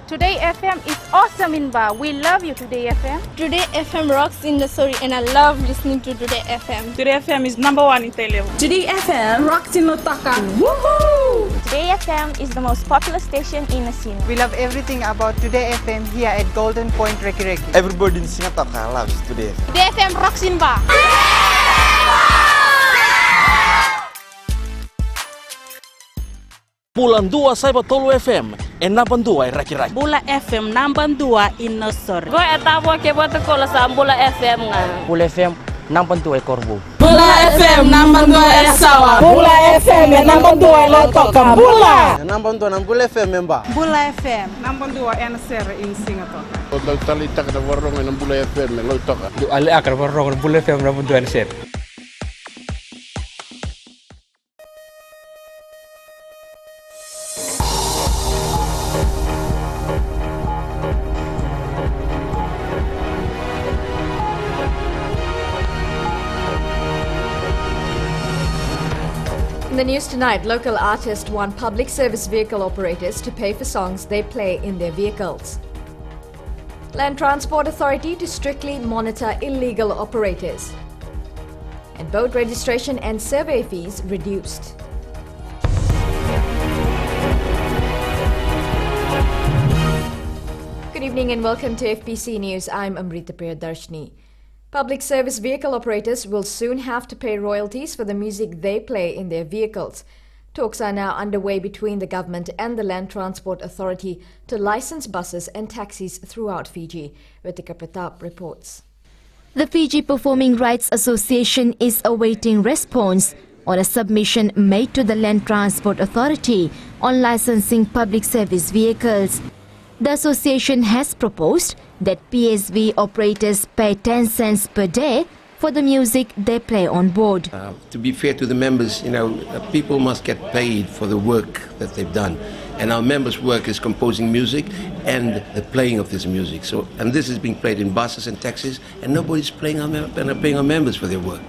Today FM is awesome in Ba. We love you, Today FM. Today FM rocks in the story and I love listening to Today FM. Today FM is #1 in Telew. Today FM rocks in Lotaka. Woohoo! Today FM is the most popular station in the scene. We love everything about Today FM here at Golden Point Reki Reki. Everybody in Singapore loves Today FM. Today FM rocks in Ba. Bulan 2 sa Tolu FM, enapan 2 Raki-Raki. Bula FM #2 in Nosor. Go etapo ke boto kola sa Bula FM nga. Bula FM #2 Korbu. Bula FM #2 Sawa. Bula FM #2 Lotoka. Bula. #2 ng Bula FM member. Bula FM #2 NSR in Singapore. Kalau talita kada warung ng Bula FM Lotoka. Ali akar warung Bula FM #2 NSR. In the news tonight, local artists want public service vehicle operators to pay for songs they play in their vehicles. Land Transport Authority to strictly monitor illegal operators. And boat registration and survey fees reduced. Good evening and welcome to FBC News. I'm Amrita Priyadarshini. Public service vehicle operators will soon have to pay royalties for the music they play in their vehicles. Talks are now underway between the government and the Land Transport Authority to license buses and taxis throughout Fiji. Ritika Pratap reports. The Fiji Performing Rights Association is awaiting response on a submission made to the Land Transport Authority on licensing public service vehicles. The association has proposed that PSV operators pay 10 cents per day for the music they play on board. To be fair to the members, people must get paid for the work that they've done. And our members' work is composing music and the playing of this music. And this is being played in buses and taxis, and nobody's paying our members for their work.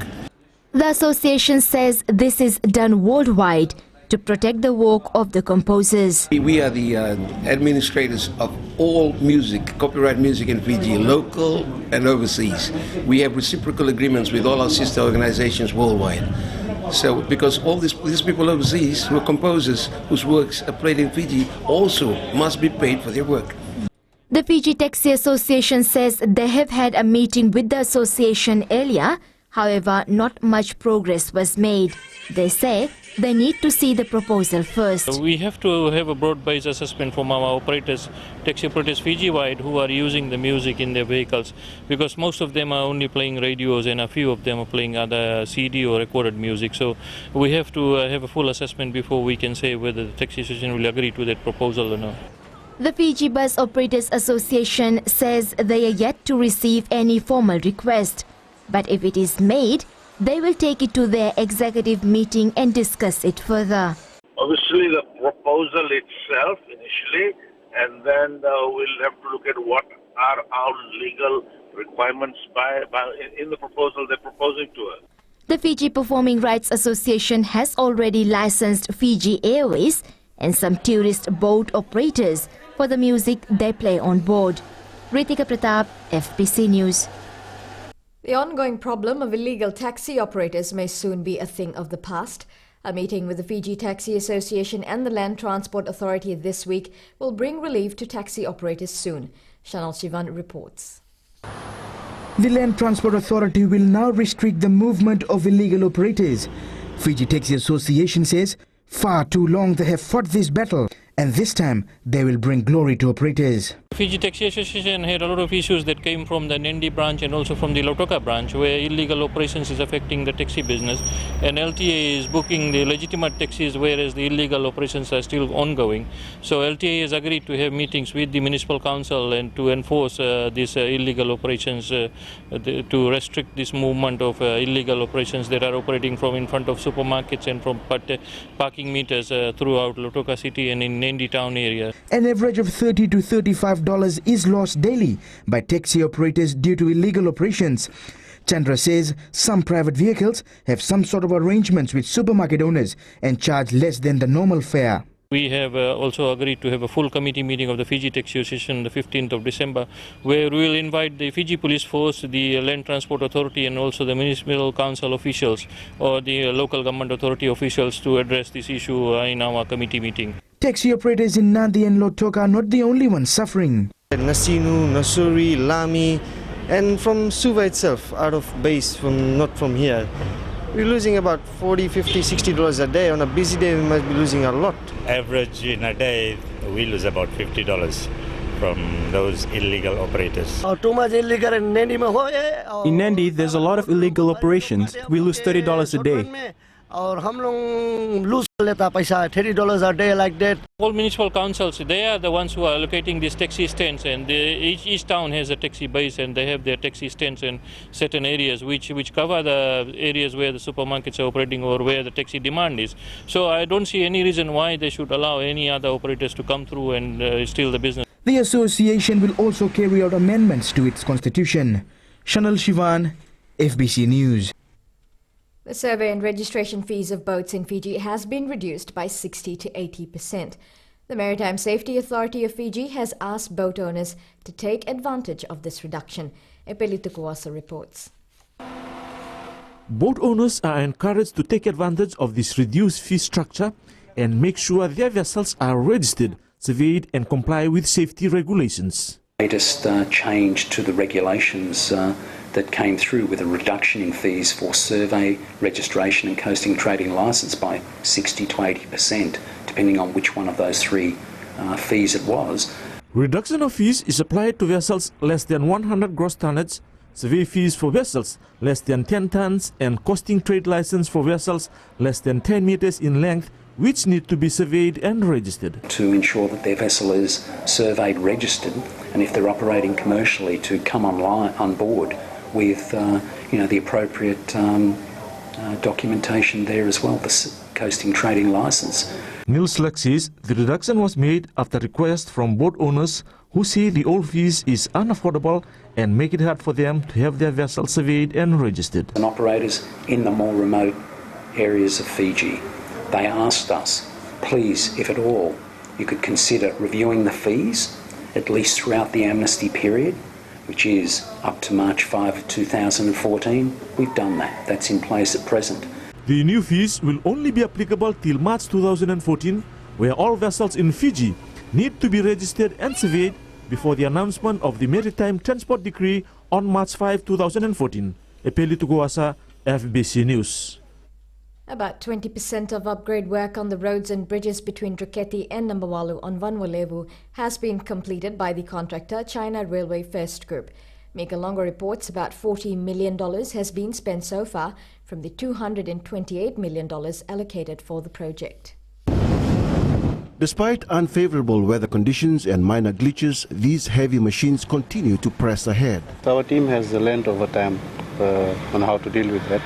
The association says this is done worldwide to protect the work of the composers. We are the administrators of all music, copyright music in Fiji, local and overseas. We have reciprocal agreements with all our sister organizations worldwide. So, because all these people overseas who are composers whose works are played in Fiji also must be paid for their work. The Fiji Taxi Association says they have had a meeting with the association earlier. However, not much progress was made. They say they need to see the proposal first. We have to have a broad-based assessment from our operators, taxi operators Fiji-wide, who are using the music in their vehicles, because most of them are only playing radios and a few of them are playing other CD or recorded music. So we have to have a full assessment before we can say whether the taxi association will agree to that proposal or not. The Fiji Bus Operators Association says they are yet to receive any formal request. But if it is made, they will take it to their executive meeting and discuss it further. Obviously, the proposal itself initially, and then we'll have to look at what are our legal requirements in the proposal they're proposing to us. The Fiji Performing Rights Association has already licensed Fiji Airways and some tourist boat operators for the music they play on board. Ritika Pratap, FBC News. The ongoing problem of illegal taxi operators may soon be a thing of the past. A meeting with the Fiji Taxi Association and the Land Transport Authority this week will bring relief to taxi operators soon. Chanel Shivan reports. The Land Transport Authority will now restrict the movement of illegal operators. Fiji Taxi Association says far too long they have fought this battle, and this time they will bring glory to operators. Fiji Taxi Association had a lot of issues that came from the Nandi branch and also from the Lautoka branch, where illegal operations is affecting the taxi business, and LTA is booking the legitimate taxis whereas the illegal operations are still ongoing. So LTA has agreed to have meetings with the municipal council and to enforce these illegal operations, to restrict this movement of illegal operations that are operating from in front of supermarkets and from parking meters throughout Lautoka city and in Nandi town area. An average of $30 to $35 is lost daily by taxi operators due to illegal operations. Chandra says some private vehicles have some sort of arrangements with supermarket owners and charge less than the normal fare. We have also agreed to have a full committee meeting of the Fiji Taxi Association the 15th of December, where we will invite the Fiji Police Force, the Land Transport Authority and also the Municipal Council officials or the local government authority officials to address this issue in our committee meeting. Taxi operators in Nadi and Lotok are not the only ones suffering. Nasinu, Nasuri, Lami, and from Suva itself, out of base, not from here. We're losing about $40, $50, $60 a day. On a busy day, we must be losing a lot. Average in a day, we lose about $50 from those illegal operators. Too much illegal in Nandi. In Nandi, there's a lot of illegal operations. We lose $30 a day. और हम लोग loose लेता पैसा $30 a day like that. All municipal councils, they are the ones who are allocating these taxi stands, and each town has a taxi base and they have their taxi stands in certain areas which cover the areas where the supermarkets are operating or where the taxi demand is. So I don't see any reason why they should allow any other operators to come through and steal the business. The association will also carry out amendments to its constitution. Shanal Shivan, FBC News. The survey and registration fees of boats in Fiji has been reduced by 60 to 80%. The Maritime Safety Authority of Fiji has asked boat owners to take advantage of this reduction. Epeli Tukuasa reports. Boat owners are encouraged to take advantage of this reduced fee structure and make sure their vessels are registered, surveyed and comply with safety regulations. Latest change to the regulations that came through with a reduction in fees for survey, registration and coasting trading licence by 60 to 80%, depending on which one of those three fees it was. Reduction of fees is applied to vessels less than 100 gross tonnage, survey fees for vessels less than 10 tons and coasting trade licence for vessels less than 10 meters in length, which need to be surveyed and registered. To ensure that their vessel is surveyed, registered, and if they're operating commercially, to come on board with the appropriate documentation there as well, the coasting trading licence. Nils Luck says the reduction was made after request from boat owners who say the old fees is unaffordable and make it hard for them to have their vessels surveyed and registered. And operators in the more remote areas of Fiji, they asked us, please, if at all, you could consider reviewing the fees, at least throughout the amnesty period, which is up to March 5, 2014. We've done that. That's in place at present. The new fees will only be applicable till March 2014, where all vessels in Fiji need to be registered and surveyed before the announcement of the Maritime Transport Decree on March 5, 2014. Epeli Tukuasa, FBC News. About 20% of upgrade work on the roads and bridges between Draketi and Nambawalu on Vanuatu has been completed by the contractor China Railway First Group. Mika Longo reports about $40 million has been spent so far from the $228 million allocated for the project. Despite unfavorable weather conditions and minor glitches, these heavy machines continue to press ahead. Our team has learned over time on how to deal with that.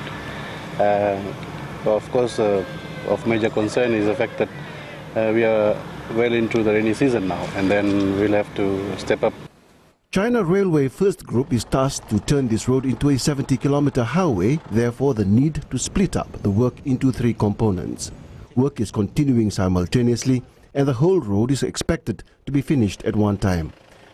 Of course, of major concern is the fact that we are well into the rainy season now, and then we'll have to step up. China Railway First Group is tasked to turn this road into a 70-kilometer highway, therefore the need to split up the work into 3 components. Work is continuing simultaneously, and the whole road is expected to be finished at one time.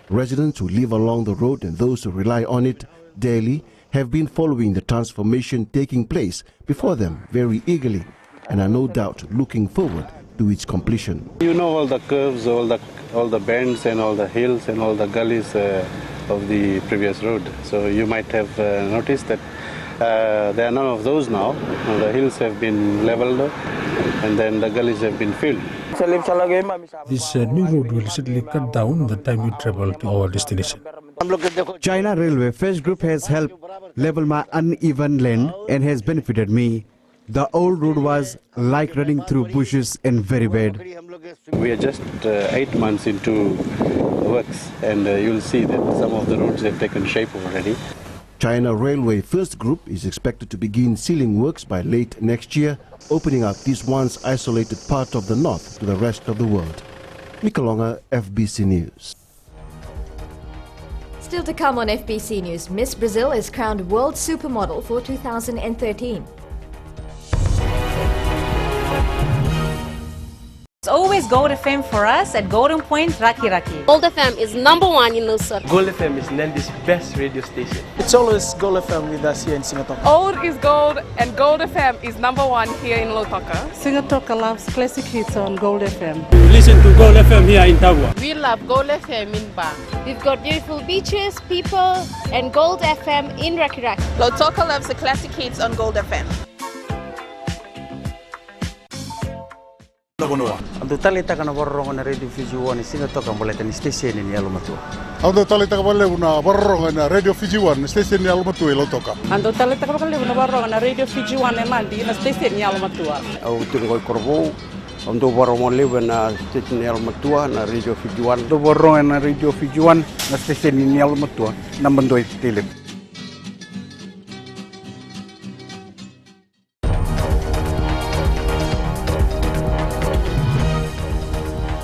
Residents who live along the road and those who rely on it daily have been following the transformation taking place before them very eagerly and are no doubt looking forward to its completion. You know all the curves, all the bends and all the hills and all the gullies of the previous road. So you might have noticed that there are none of those now. The hills have been leveled and then the gullies have been filled. This new road will certainly cut down the time we travel to our destination. China Railway First Group has helped level my uneven land and has benefited me. The old road was like running through bushes and very bad. We are just 8 months into works, and you'll see that some of the roads have taken shape already. China Railway First Group is expected to begin sealing works by late next year, opening up this once isolated part of the north to the rest of the world. Mikalonga, FBC News. Still to come on FBC News, Miss Brazil is crowned World Supermodel for 2013. always Gold FM for us at Golden Point, Raki Raki. Gold FM is #1 in Lusur. Gold FM is Nandi's best radio station. It's always Gold FM with us here in Singapore. Old is gold, and Gold FM is #1 here in Lautoka. Singatoka loves classic hits on Gold FM. Listen to Gold FM here in Tagua. We love Gold FM in Ba. We've got beautiful beaches, people, and Gold FM in Raki Raki. Lautoka loves the classic hits on Gold FM. Ando talita kana borrongo na radio Fiji One Singatoka mbole ni station ni Alumatu. Ando talita kabale una borrongo na radio Fiji One station ni Alumatu Lautoka. Ando talita kabale una barro na Radio Fiji One Mandi na station ni Almatua. Au tungo korbo ando borrongo lebe na station ni Alumatu na radio Fiji One. Ando borrongo na radio Fiji One na station ni Alumatu na mandoi tele.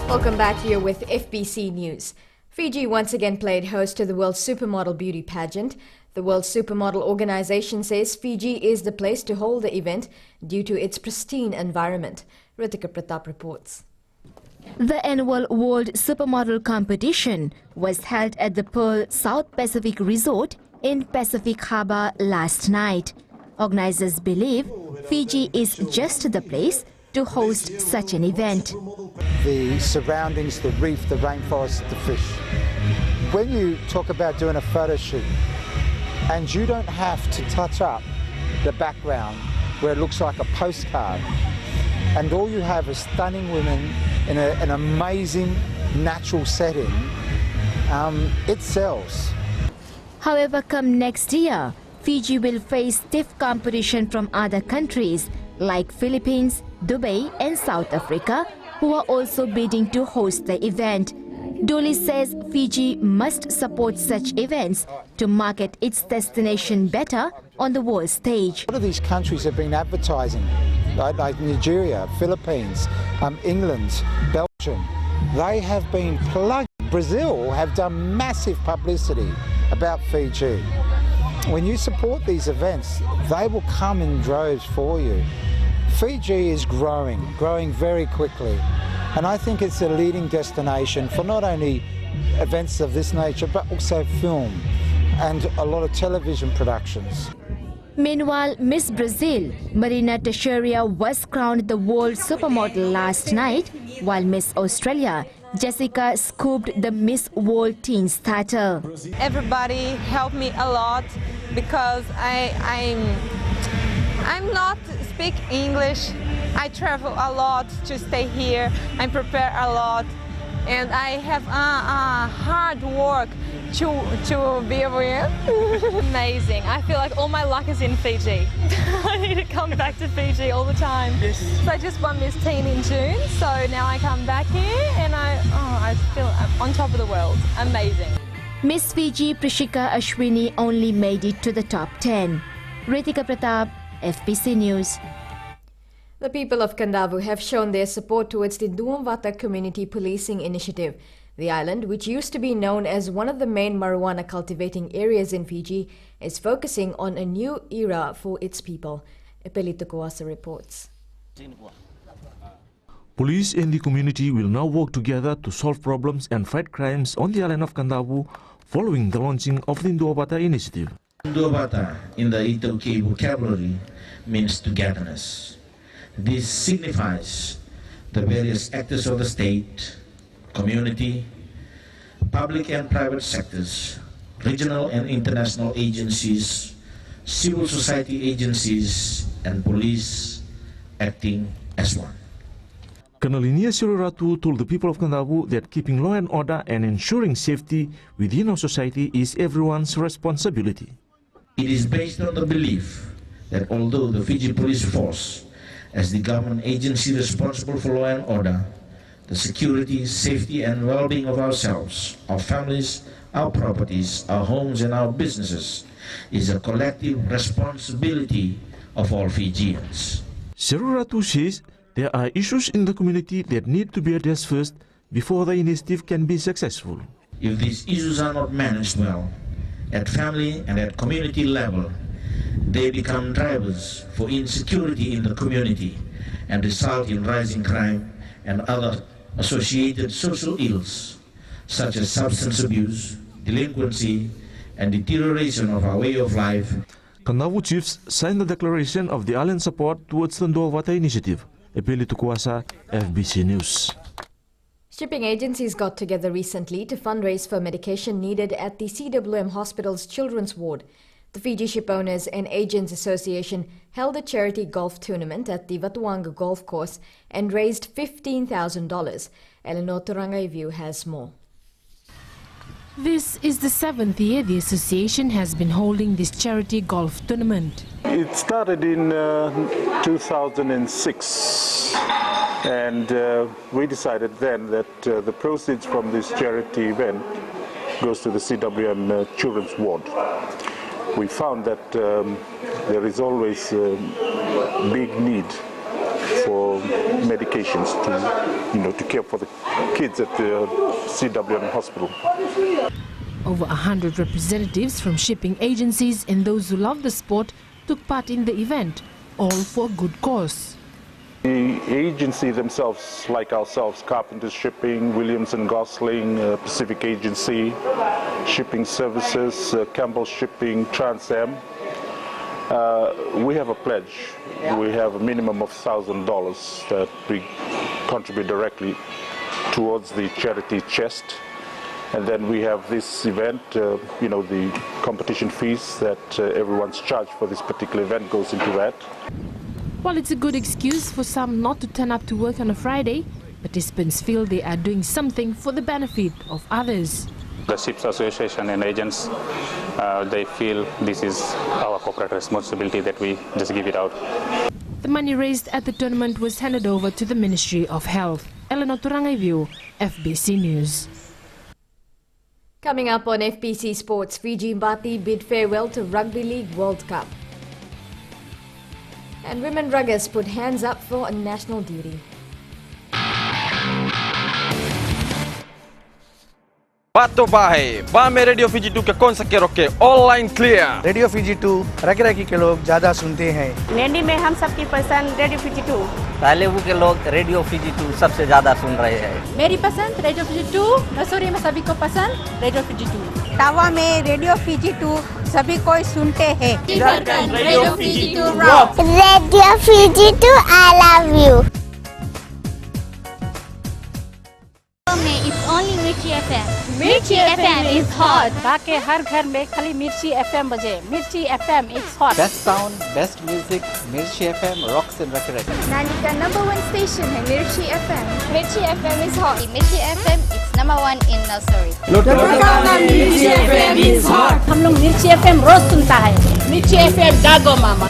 Welcome back here with FBC News. Fiji once again played host to the World Supermodel Beauty Pageant. The World Supermodel organization says Fiji is the place to hold the event due to its pristine environment. Ritika Pratap reports. The annual World Supermodel competition was held at the Pearl South Pacific Resort in Pacific Harbour last night. Organizers believe Fiji is just the place to host such an event. The surroundings, the reef, the rainforest, the fish. When you talk about doing a photo shoot and you don't have to touch up the background where it looks like a postcard and all you have is stunning women in an amazing natural setting, it sells. However, come next year, Fiji will face stiff competition from other countries like Philippines, Dubai and South Africa, who are also bidding to host the event. Dolly says Fiji must support such events to market its destination better on the world stage. A lot of these countries have been advertising, like Nigeria, Philippines, England, Belgium. They have been plugged. Brazil have done massive publicity about Fiji. When you support these events, they will come in droves for you. Fiji is growing very quickly, and I think it's a leading destination for not only events of this nature but also film and a lot of television productions. Meanwhile, Miss Brazil, Marina Teixeira, was crowned the world supermodel last night, while Miss Australia, Jessica, scooped the Miss World Teens title. Everybody helped me a lot because I'm not speak English. I travel a lot to stay here. I prepare a lot, and I have hard work to be over here. Amazing. I feel like all my luck is in Fiji. I need to come back to Fiji all the time. Yes. So I just won Miss Teen in June, so now I come back here and I feel I'm on top of the world. Amazing. Miss Fiji Prishika Ashwini only made it to the top 10. Ritika Pratap, FBC News. The people of Kandavu have shown their support towards the Duamvata Community Policing Initiative. The island, which used to be known as one of the main marijuana cultivating areas in Fiji, is focusing on a new era for its people. Epelito Kawasa reports. Police and the community will now work together to solve problems and fight crimes on the island of Kandavu following the launching of the Duamvata initiative. Duamvata in the Itoki vocabulary means togetherness. This signifies the various actors of the state, community, public and private sectors, regional and international agencies, civil society agencies, and police acting as one. Colonel Inia Siruratu told the people of Kandavu that keeping law and order and ensuring safety within our society is everyone's responsibility. It is based on the belief that although the Fiji Police Force, as the government agency responsible for law and order, the security, safety and well-being of ourselves, our families, our properties, our homes and our businesses is a collective responsibility of all Fijians. Siruratu says there are issues in the community that need to be addressed first before the initiative can be successful. If these issues are not managed well, at family and at community level, they become drivers for insecurity in the community and result in rising crime and other associated social ills, such as substance abuse, delinquency, and deterioration of our way of life. Kanavu chiefs signed the declaration of the alliance support towards the Ndolwata initiative. Epeli Tukuasa, FBC News. Shipping agencies got together recently to fundraise for medication needed at the CWM Hospital's children's ward. The Fiji Ship Owners and Agents Association held a charity golf tournament at the Watuanga Golf Course and raised $15,000. Eleanor Turangaivu has more. This is the 7th year the association has been holding this charity golf tournament. It started in 2006, and we decided then that the proceeds from this charity event goes to the CWM Children's Ward. We found that there is always a big need for medications to care for the kids at the CWM hospital. Over 100 representatives from shipping agencies and those who love the sport took part in the event, all for a good cause. The agency themselves, like ourselves, Carpenters Shipping, Williams and Gosling, Pacific Agency, Shipping Services, Campbell Shipping, Trans Am, we have a pledge. We have a minimum of $1,000 that we contribute directly towards the charity chest. And then we have this event, the competition fees that everyone's charged for this particular event goes into that. While it's a good excuse for some not to turn up to work on a Friday, participants feel they are doing something for the benefit of others. The Ships Association and agents, they feel this is our corporate responsibility that we just give it out. The money raised at the tournament was handed over to the Ministry of Health. Eleanor Turangaivu, FBC News. Coming up on FBC Sports, Fiji Mbati bid farewell to Rugby League World Cup. And women ruggers put hands up for national duty. Bato bahe, ba में radio Fiji 2 के कौन सा के रोके online clear. Radio Fiji 2 रग-रगी के लोग ज्यादा सुनते हैं। नैनी में हम सबकी पसंद रेडियो फीजी 2। तालेबू के लोग रेडियो फीजी 2 सबसे ज्यादा सुन रहे हैं। मेरी पसंद रेडियो फीजी 2, मसूरी में सभी को पसंद रेडियो फीजी 2। टावा में रेडियो फीजी 2 सभी कोई सुनते हैं। Radio Fiji 2 rock. Radio Fiji 2 I love you. It's only Mirchi FM. Mirchi FM is hot. ताकि हर घर में खाली मिर्ची FM बजे। मिर्ची FM is hot. Best sound, best music, Mirchi FM rocks and records. नानी का #1 स्टेशन है Mirchi FM. Mirchi FM is hot. मिर्ची FM it's #1 in nursery. Mirchi FM is hot. हम लोग मिर्ची FM रोज सुनता है। मिर्ची FM जागो मामा।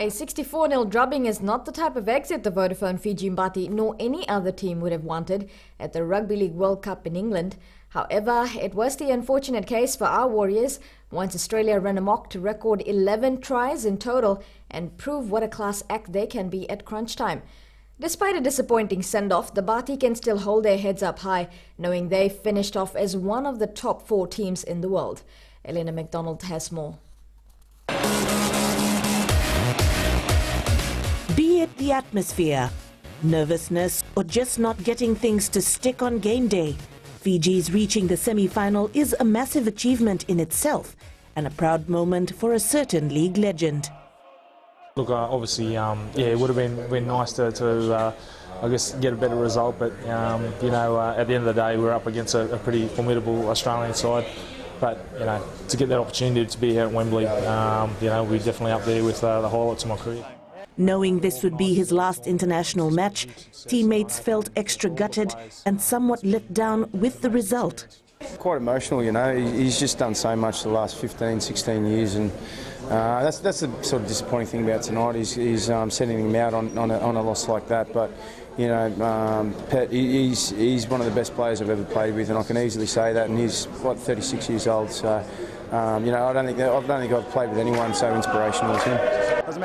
A 64-0 drubbing is not the type of exit the Vodafone Fiji Mbati nor any other team would have wanted at the Rugby League World Cup in England. However, it was the unfortunate case for our Warriors once Australia ran amok to record 11 tries in total and prove what a class act they can be at crunch time. Despite a disappointing send-off, the Bati can still hold their heads up high, knowing they finished off as one of the top 4 teams in the world. Elena McDonald has more. Be it the atmosphere, nervousness, or just not getting things to stick on game day, Fiji's reaching the semi-final is a massive achievement in itself and a proud moment for a certain league legend. Look, obviously, it would have been nice to I guess, get a better result, but, at the end of the day, we're up against a pretty formidable Australian side. But, to get that opportunity to be here at Wembley, we're definitely up there with the highlights of my career. Knowing this would be his last international match, teammates felt extra gutted and somewhat let down with the result. Quite emotional, he's just done so much the last 15, 16 years, and that's the sort of disappointing thing about tonight. He's sending him out on a loss like that, but Pet, he's one of the best players I've ever played with, and I can easily say that, and he's 36 years old, so I don't think I've played with anyone so inspirational as him.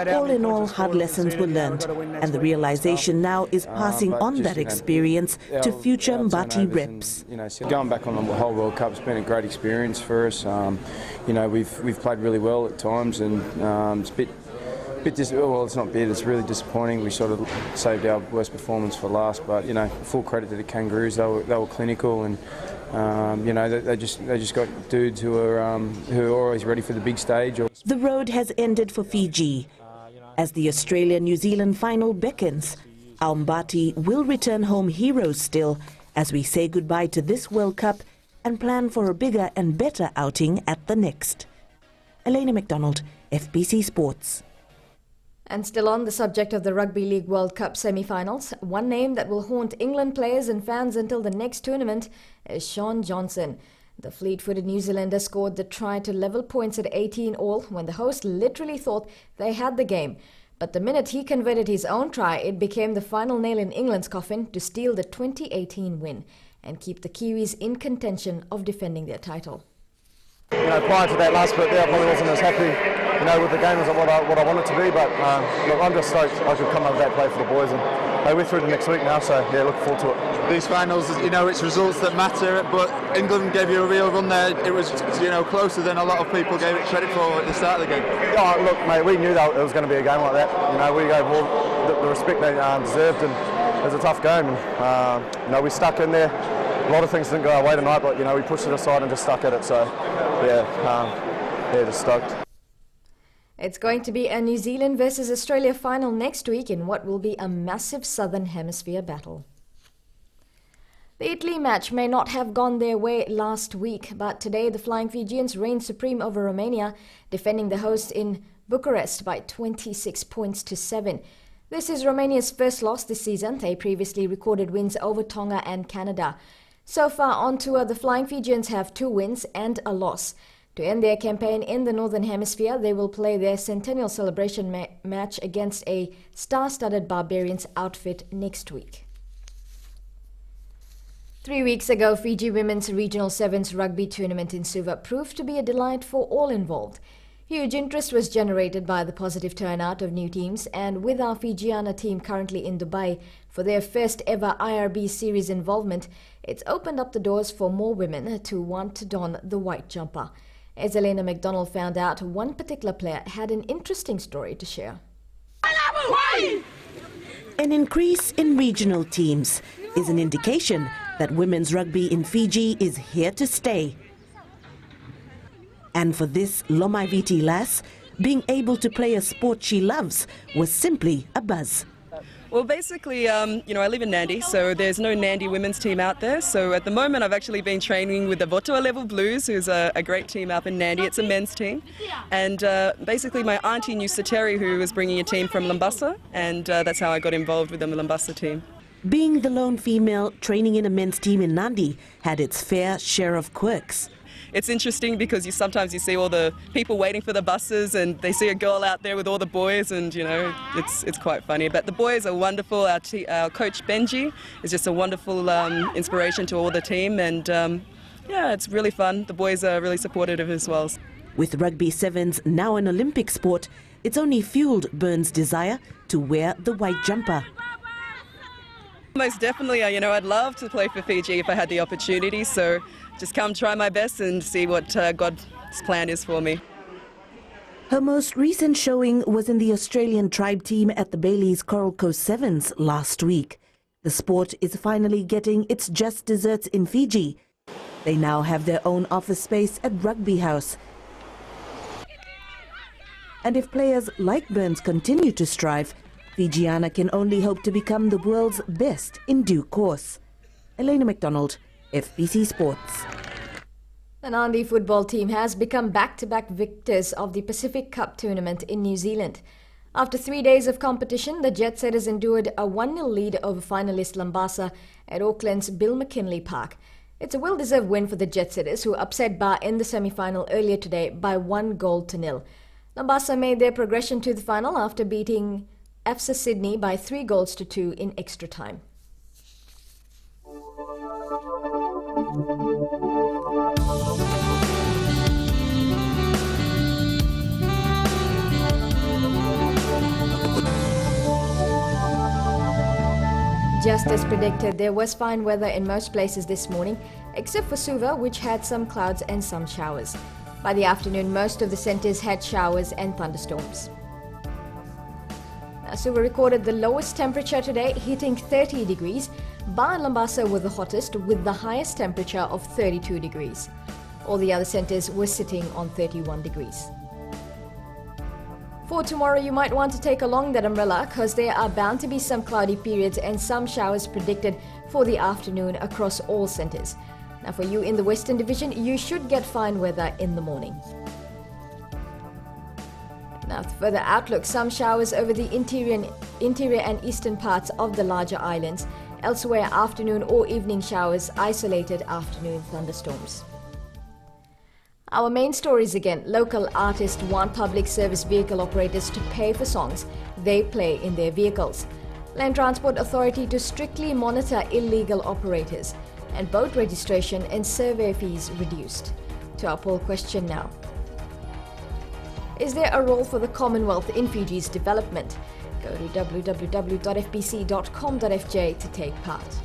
All in all, hard lessons were learned, and the realization now is passing on that experience to future Mbati reps. Going back on the whole World Cup has been a great experience for us. We've played really well at times, and it's a bit it's not bad, it's really disappointing. We sort of saved our worst performance for last, but full credit to the Kangaroos. They were clinical, and they just got dudes who are always ready for the big stage. The road has ended for Fiji. As the Australia-New Zealand final beckons, our Mbati will return home heroes still as we say goodbye to this World Cup and plan for a bigger and better outing at the next. Elena McDonald, FBC Sports. And still on the subject of the Rugby League World Cup semi-finals, one name that will haunt England players and fans until the next tournament is Sean Johnson. The fleet-footed New Zealander scored the try to level points at 18 all when the hosts literally thought they had the game. But the minute he converted his own try, it became the final nail in England's coffin to steal the 2018 win and keep the Kiwis in contention of defending their title. Prior to that last bit there, I probably wasn't as happy, with the game as what I wanted to be. But look, I'm just stoked I could come up with that play for the boys, and we're through to next week now. So yeah, looking forward to it. These finals, it's results that matter. But England gave you a real run there. It was, closer than a lot of people gave it credit for at the start of the game. Yeah, look, mate, we knew that it was going to be a game like that. We gave all the respect they deserved, and it was a tough game. And we stuck in there. A lot of things didn't go our way tonight, but we pushed it aside and just stuck at it. So just stoked. It's going to be a New Zealand versus Australia final next week in what will be a massive Southern Hemisphere battle. The Italy match may not have gone their way last week, but today the Flying Fijians reigned supreme over Romania, defending the hosts in Bucharest by 26 points to 7. This is Romania's first loss this season. They previously recorded wins over Tonga and Canada. So far on tour, the Flying Fijians have 2 wins and a loss. To end their campaign in the Northern Hemisphere, they will play their centennial celebration match against a star-studded Barbarians outfit next week. 3 weeks ago, Fiji Women's Regional Sevens rugby tournament in Suva proved to be a delight for all involved. Huge interest was generated by the positive turnout of new teams, and with our Fijiana team currently in Dubai for their first ever IRB series involvement, it's opened up the doors for more women to want to don the white jumper. As Elena McDonald found out, one particular player had an interesting story to share. An increase in regional teams is an indication that women's rugby in Fiji is here to stay. And for this Lomaiviti lass, being able to play a sport she loves was simply a buzz. Well, basically, I live in Nandi, so there's no Nandi women's team out there. So at the moment, I've actually been training with the Votua Level Blues, who's a great team up in Nandi. It's a men's team. And basically, my auntie knew Sateri, who was bringing a team from Lambasa, and that's how I got involved with the Lambasa team. Being the lone female training in a men's team in Nandi had its fair share of quirks. It's interesting because sometimes you see all the people waiting for the buses and they see a girl out there with all the boys, and it's quite funny. But the boys are wonderful. Our coach Benji is just a wonderful inspiration to all the team, and it's really fun. The boys are really supportive as well. With rugby sevens now an Olympic sport, it's only fueled Byrne's desire to wear the white jumper. Most definitely, I'd love to play for Fiji if I had the opportunity, so just come try my best and see what God's plan is for me. Her most recent showing was in the Australian tribe team at the Bailey's Coral Coast Sevens last week. The sport is finally getting its just desserts in Fiji. They now have their own office space at Rugby House. And if players like Burns continue to strive, Fijiana can only hope to become the world's best in due course. Elena McDonald, FBC Sports. The Nandi football team has become back-to-back victors of the Pacific Cup tournament in New Zealand. After 3 days of competition, the Jet Setters endured a 1-0 lead over finalist Lambasa at Auckland's Bill McKinley Park. It's a well-deserved win for the Jet Setters, who upset Bar in the semi-final earlier today by 1-0. Lambasa made their progression to the final after beating AFSA Sydney by 3-2 in extra time. Just as predicted, there was fine weather in most places this morning, except for Suva, which had some clouds and some showers. By the afternoon, most of the centres had showers and thunderstorms. Now, Suva recorded the lowest temperature today, hitting 30 degrees. Ba and Lambasa were the hottest, with the highest temperature of 32 degrees. All the other centres were sitting on 31 degrees. For tomorrow, you might want to take along that umbrella because there are bound to be some cloudy periods and some showers predicted for the afternoon across all centres. Now for you in the Western Division, you should get fine weather in the morning. Now further outlook, some showers over the interior and eastern parts of the larger islands. Elsewhere, afternoon or evening showers, isolated afternoon thunderstorms. Our main stories again. Local artists want public service vehicle operators to pay for songs they play in their vehicles. Land Transport Authority to strictly monitor illegal operators. And boat registration and survey fees reduced. To our poll question now. Is there a role for the Commonwealth in Fiji's development? Go to www.fbc.com.fj to take part.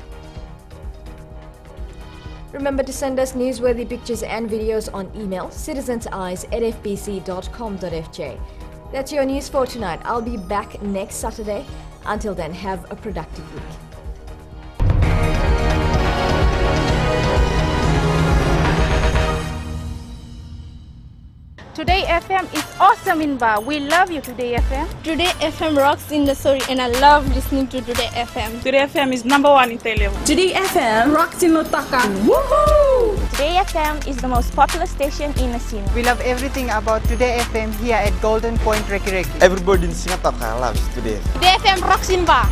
Remember to send us newsworthy pictures and videos on email, citizenseyes@fbc.com.fj. That's your news for tonight. I'll be back next Saturday. Until then, have a productive week. Today FM is awesome in Ba. We love you, Today FM. Today FM rocks in the story and I love listening to Today FM. Today FM is #1 in Telev. Today FM rocks in Lotaka. Woohoo! Today FM is the most popular station in Nasina. We love everything about Today FM here at Golden Point Reki Reki. Everybody in Singataka loves Today FM. Today FM rocks in Ba.